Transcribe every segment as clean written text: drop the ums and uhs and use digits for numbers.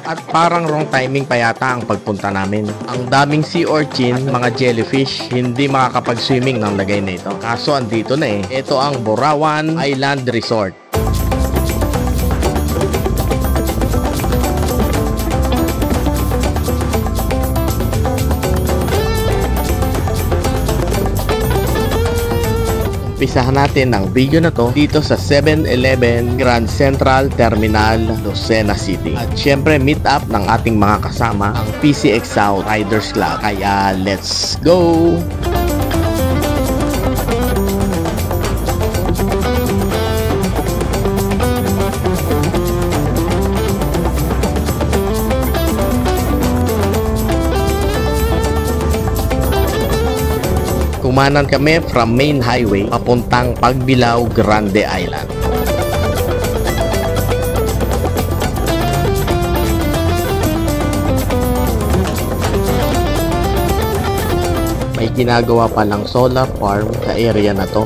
At parang wrong timing pa yata ang pagpunta namin. Ang daming sea urchin, mga jellyfish, hindi makakapag-swimming ng lagay na ito. Kaso andito na eh. Ito ang Borawan Island Resort. Umpisahan natin ang video na to dito sa 7-Eleven Grand Central Terminal, Lucena City. At syempre meet up ng ating mga kasama, ang PCX South Riders Club. Kaya let's go! Kumanan kami from main highway papuntang Pagbilao, Grande Island. May ginagawa palang solar farm sa area na to.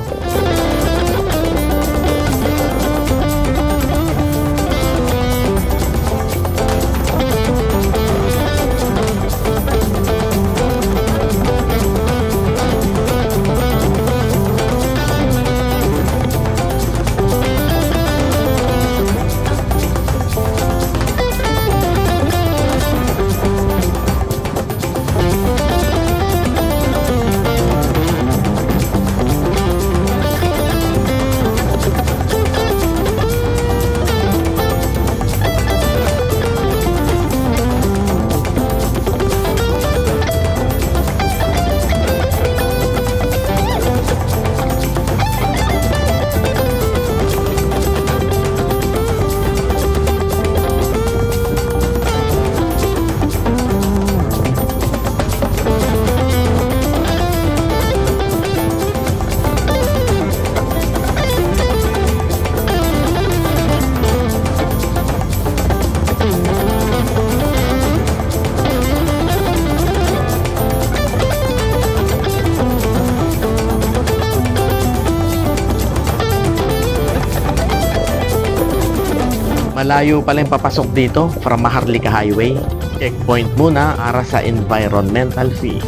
Malayo pala yung papasok dito from Maharlika Highway. Checkpoint muna para sa environmental fee.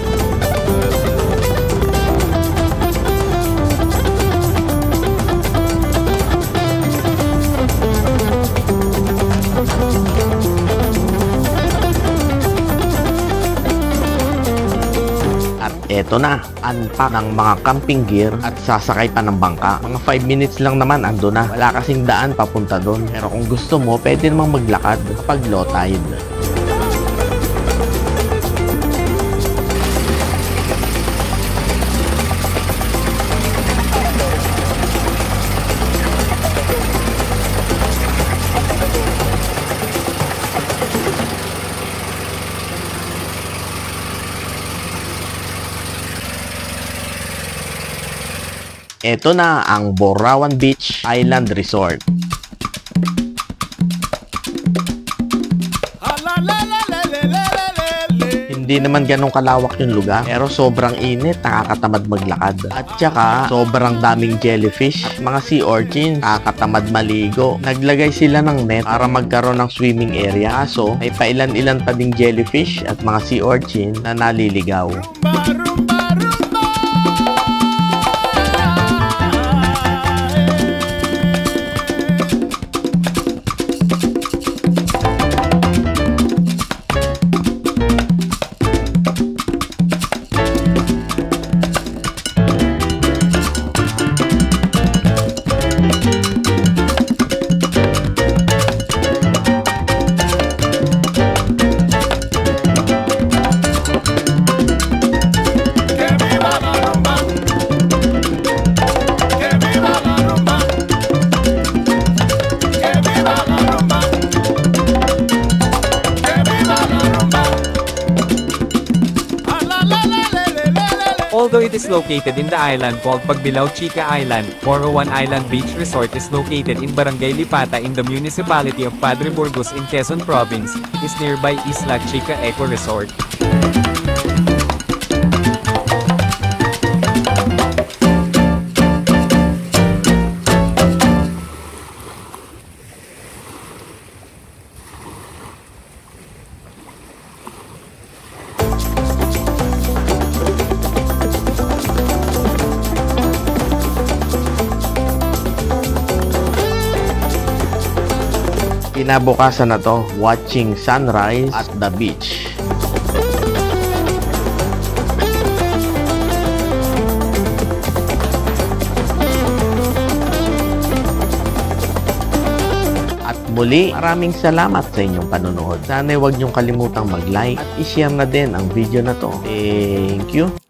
Eto na, unpack ng mga camping gear at sasakay pa ng bangka. Mga 5 minutes lang naman ando na. Wala kasing daan papunta doon. Pero kung gusto mo, pwede namang maglakad kapag low tide. Ito na ang Borawan Beach Island Resort. Hindi naman ganun kalawak yung lugar, pero sobrang init, nakakatamad maglakad. At saka, sobrang daming jellyfish at mga sea urchins, nakakatamad maligo. Naglagay sila ng net para magkaroon ng swimming area. So, may pailan-ilan pa ding jellyfish at mga sea urchin na naliligaw. Although it is located in the island called Pagbilao Chica Island, Borawan Island Beach Resort is located in Barangay Lipata in the municipality of Padre Burgos in Quezon Province. It is nearby Isla Chica Eco Resort. Kinabukasan na to, watching sunrise at the beach. At muli, maraming salamat sa inyong panonood. Sana huwag niyong kalimutang mag-like at i-share na din ang video na to. Thank you!